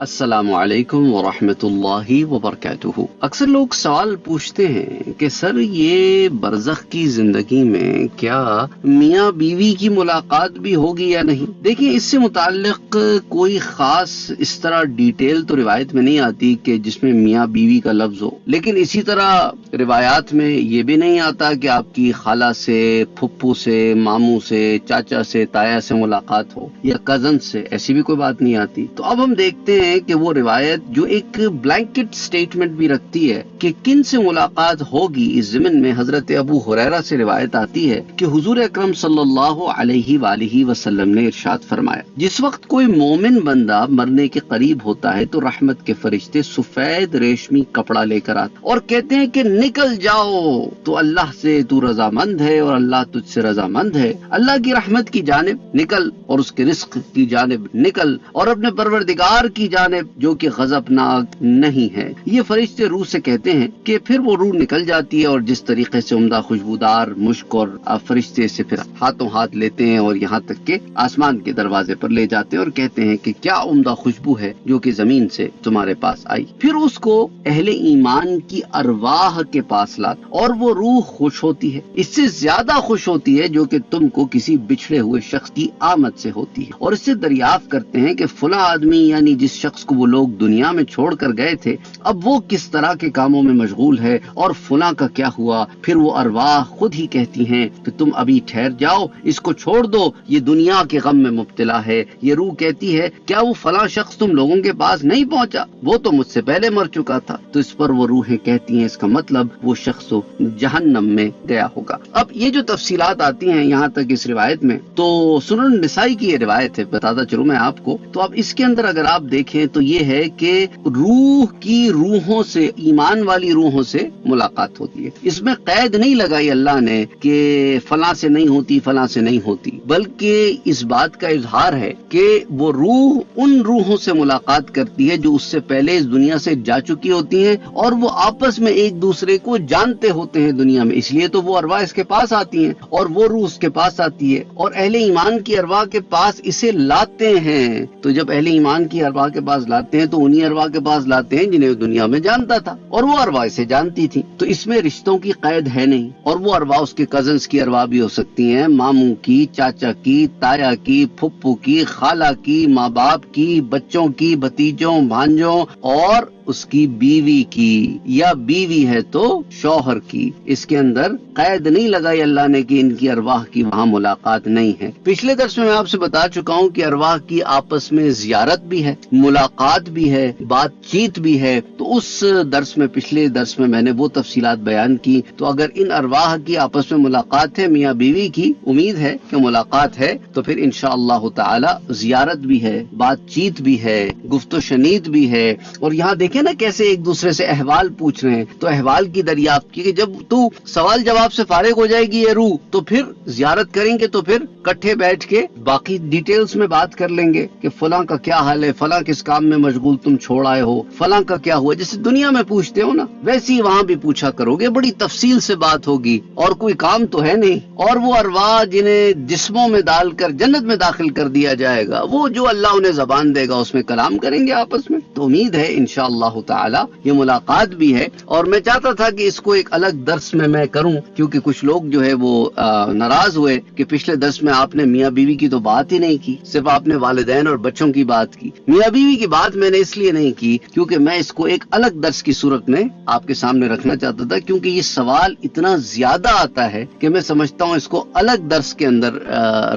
अस्सलामु अलैकुम वरहमतुल्लाहि वबरकातुहू। अक्सर लोग सवाल पूछते हैं कि सर ये बरज़ख की जिंदगी में क्या मियाँ बीवी की मुलाकात भी होगी या नहीं। देखिए, इससे मुताल्लिक कोई खास इस तरह डिटेल तो रिवायत में नहीं आती कि जिसमें मियाँ बीवी का लफ्ज हो, लेकिन इसी तरह रिवायात में ये भी नहीं आता कि आपकी खाला से, फुप्पू से, मामू से, चाचा से, ताया से मुलाकात हो या कजन से, ऐसी भी कोई बात नहीं आती। तो अब हम देखते हैं कि वो रिवायत जो एक ब्लैंकेट स्टेटमेंट भी रखती है कि किन से मुलाकात होगी, इस ज़िमन में हजरत अबू हुरैरा से रिवायत आती है कि हुजूर अकरम सल्लल्लाहु अलैहि वसल्लम ने इरशाद फरमाया, जिस वक्त कोई मोमिन बंदा मरने के करीब होता है तो रहमत के फरिश्ते सफेद रेशमी कपड़ा लेकर आते और कहते हैं कि निकल जाओ, तो अल्लाह से तू रजामंद है और अल्लाह तुझसे रजामंद है। अल्लाह की रहमत की जानिब निकल और उसके रिस्क की जानिब निकल और अपने परवरदिगार की जानिब जो कि गजबनाक नहीं है। ये फरिश्ते रूह से कहते हैं कि फिर वो रूह निकल जाती है और जिस तरीके से उम्दा खुशबूदार मुश्क और फरिश्ते से फिर हाथों हाथ लेते हैं और यहाँ तक के आसमान के दरवाजे पर ले जाते हैं और कहते हैं कि क्या उम्दा खुशबू है जो कि जमीन से तुम्हारे पास आई। फिर उसको अहले ईमान की अरवाह के पास लाते और वो रूह खुश होती है, इससे ज्यादा खुश होती है जो कि तुमको किसी बिछड़े हुए शख्स की आमद से होती है, और इससे दरियाफ्त करते हैं कि फला आदमी यानी जिस शख्स को वो लोग दुनिया में छोड़कर गए थे अब वो किस तरह के कामों में मशगूल है और फला का क्या हुआ। फिर वो अरवाह खुद ही कहती हैं कि तुम अभी ठहर जाओ, इसको छोड़ दो, ये दुनिया के गम में मुब्तला है। ये रूह कहती है क्या वो फला शख्स तुम लोगों के पास नहीं पहुंचा, वो तो मुझसे पहले मर चुका था। तो इस पर वो रूहें कहती हैं इसका मतलब वो शख्स तो जहन्नम में गया होगा। अब ये जो तफसीलात आती हैं यहाँ तक इस रिवायत में, तो सुनन निसाई की ये रिवायत है, बताता चलूं मैं आपको। तो अब इसके अंदर अगर आप देखें तो ये है कि रूह की रूहों से, ईमान वाली रूहों से मुलाकात होती है। इसमें कैद नहीं लगाई अल्लाह ने कि फला से नहीं होती, फला से नहीं होती, बल्कि इस बात का इजहार है कि वो रूह उन रूहों से मुलाकात करती है जो उससे पहले इस दुनिया से जा चुकी होती हैं और वो आपस में एक दूसरे को जानते होते हैं दुनिया में, इसलिए तो वो अरवाह इसके पास आती हैं और वो रूह उसके पास आती है और अहले ईमान की अरवाह के पास इसे लाते हैं। तो जब अहले ईमान की अरवाह के पास लाते हैं तो उन्हीं अरवाह के पास लाते हैं जिन्हें दुनिया में जानता था और वो अरवाह इसे जानती थी। तो इसमें रिश्तों की कैद है नहीं, और वो अरवाह उसके कजन्स की अरवाह भी हो सकती हैं, मामू की, चाचा की, ताया की, फुप्पू की, खाला की, माँ बाप की, बच्चों की, भतीजों, भांजों और उसकी बीवी की, या बीवी है तो शौहर की। इसके अंदर कैद नहीं लगाई अल्लाह ने कि इनकी अरवाह की वहाँ मुलाकात नहीं है। पिछले दर्स में मैं आपसे बता चुका हूँ कि अरवाह की आपस में जियारत भी है, मुलाकात भी है, बातचीत भी है। तो उस दर्स में, पिछले दर्स में मैंने वो तफसीलात बयान की। तो अगर इन अरवाह की आपस में मुलाकात है, मियाँ बीवी की उम्मीद है कि मुलाकात है, तो फिर इंशाअल्लाह ताला जियारत भी है, बातचीत भी है, गुफ्तो शनीद भी है। और यहाँ देखे ना कैसे एक दूसरे से अहवाल पूछ रहे हैं, तो अहवाल की दरियाफ्त की कि जब तू सवाल जवाब से फारिग हो जाएगी ये रूह, तो फिर जियारत करेंगे, तो फिर इकट्ठे बैठ के बाकी डिटेल्स में बात कर लेंगे कि फलां का क्या हाल है, फलां किस काम में मशगूल तुम छोड़ आए हो, फलां का क्या हुआ। जैसे दुनिया में पूछते हो ना, वैसे ही वहाँ भी पूछा करोगे, बड़ी तफसील से बात होगी और कोई काम तो है नहीं। और वो अरवाह जिन्हें जिस्मों में डालकर जन्नत में दाखिल कर दिया जाएगा, वो जो अल्लाह उन्हें जबान देगा उसमें कलाम करेंगे आपस में। तो उम्मीद है इंशाअल्लाह ताला ये मुलाकात भी है। और मैं चाहता था कि इसको एक अलग दर्स में मैं करूं, क्योंकि कुछ लोग जो है वो नाराज हुए कि पिछले दर्स में आपने मियाँ बीवी की तो बात ही नहीं की, सिर्फ आपने वालिदैन और बच्चों की बात की। मियाँ बीवी की बात मैंने इसलिए नहीं की क्योंकि मैं इसको एक अलग दर्स की सूरत में आपके सामने रखना चाहता था, क्योंकि ये सवाल इतना ज्यादा आता है कि मैं समझता हूँ इसको अलग दर्स के अंदर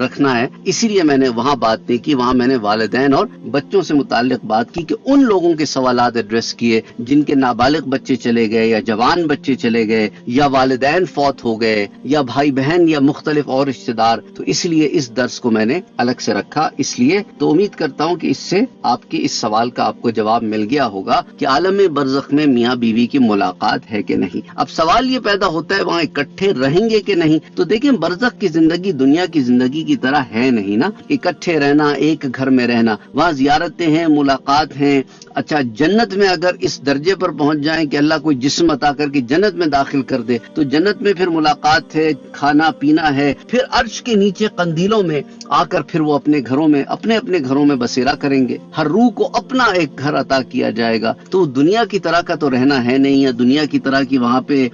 रखना है। इसीलिए मैंने वहाँ बात नहीं की, वहाँ मैंने वालिदैन और बच्चों से मुताल्लिक बात की कि उन लोगों के सवालात एड्रेस किए जिनके नाबालिग बच्चे चले गए या जवान बच्चे चले गए या वालिदैन फौत हो गए या भाई बहन या मुख्तलिफ और रिश्तेदार। तो इसलिए इस दर्स को मैंने अलग से रखा। इसलिए तो उम्मीद करता हूँ कि इससे आपके इस सवाल का आपको जवाब मिल गया होगा कि आलम बरज़ख में मियाँ बीवी की मुलाकात है कि नहीं। अब सवाल ये पैदा होता है वहाँ इकट्ठे रहेंगे कि नहीं। तो देखें, बरज़ख की जिंदगी दुनिया की जिंदगी की तरह है नहीं ना, इकट्ठे रहना, एक घर में रहना। वहाँ जियारतें हैं, मुलाकात हैं। अच्छा, जन्नत में میں اگر اس درجے پر پہنچ جائیں کہ اللہ کوئی جسم عطا کر کے جنت میں داخل کر دے تو جنت میں پھر ملاقات ہے، کھانا پینا ہے، پھر عرش کے نیچے قندیلوں میں آ کر پھر وہ اپنے گھروں میں اپنے گھروں میں بسیرا کریں گے. ہر روح کو اپنا ایک گھر عطا کیا جائے گا. تو دنیا کی طرح کا تو رہنا ہے نہیں، یا دنیا کی طرح کی وہاں پہ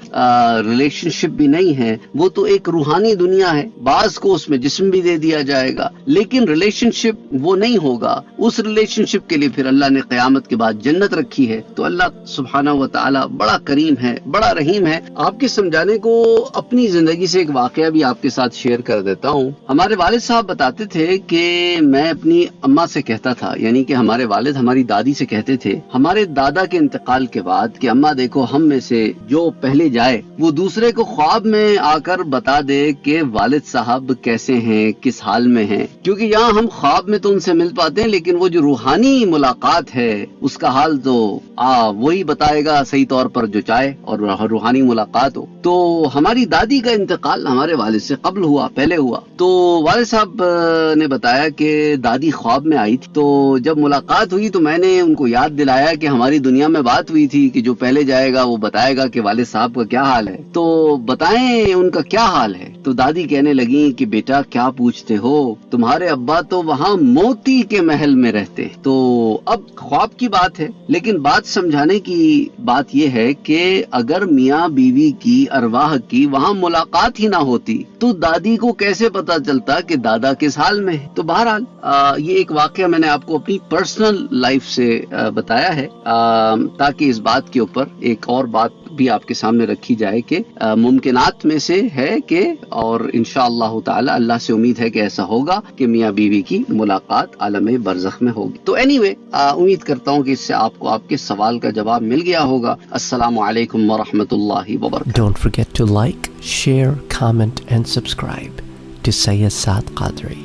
ریلیشن شپ بھی نہیں ہے. وہ تو ایک روحانی دنیا ہے. بعض کو اس میں جسم بھی دے دیا جائے گا لیکن ریلیشن شپ وہ نہیں ہوگا. اس ریلیشن شپ کے لیے پھر اللہ نے قیامت کے بعد جنت رکھی ہے. تو اللہ سبحانہ و تعالی بڑا کریم ہے، بڑا رحیم ہے. آپ کے سمجھانے کو اپنی زندگی سے ایک واقعہ بھی آپ کے ساتھ شیئر کر دیتا ہوں. ہمارے والد صاحب بتاتے تھے کہ میں اپنی اماں سے کہتا تھا، یعنی کہ ہمارے والد ہماری دادی سے کہتے تھے ہمارے دادا کے انتقال کے بعد کہ اماں دیکھو، ہم میں سے جو پہلے جائے وہ دوسرے کو خواب میں آ کر بتا دے کہ والد صاحب کیسے ہیں، کس حال میں ہیں. کیونکہ یہاں ہم خواب میں تو ان سے مل پاتے ہیں لیکن وہ جو روحانی ملاقات ہے اس کا حال تو وہی بتائے گا صحیح طور پر جو چاہے اور روحانی ملاقات ہو. تو ہماری دادی کا انتقال ہمارے والد سے قبل ہوا، پہلے ہوا. تو والد صاحب نے بتایا کہ دادی خواب میں آئی تھی. تو جب ملاقات ہوئی تو میں نے ان کو یاد دلایا کہ ہماری دنیا میں بات ہوئی تھی کہ جو پہلے جائے گا وہ بتائے گا کہ والد صاحب کا کیا حال ہے. تو بتائیں ان کا کیا حال ہے. تو دادی کہنے لگی کہ بیٹا کیا پوچھتے ہو، تمہارے ابا تو وہاں موتی کے محل میں رہتے. تو اب خواب کی بات ہے لیکن بات سمجھانے کی بات یہ ہے کہ اگر میاں بیوی کی ارواح کی وہاں ملاقات ہی نہ ہوتی تو دادی کو کیسے پتا چلتا کہ دادا کس حال میں ہے. تو بہرحال یہ ایک واقعہ میں نے آپ کو اپنی پرسنل لائف سے بتایا ہے تاکہ اس بات کے اوپر ایک اور بات بھی آپ کے سامنے رکھی جائے کہ ممکنات میں سے ہے کہ، اور انشاءاللہ تعالی اللہ سے امید ہے کہ ایسا ہوگا کہ میاں بیوی کی ملاقات عالم برزخ میں ہوگی. تو اینی وے امید کرتا ہوں کہ اس سے آپ کو آپ کے سوال کا جواب مل گیا ہوگا. السلام علیکم ورحمۃ اللہ وبرکاتہ. Don't forget to like, share, comment and subscribe to Sayyid Saad Qadri.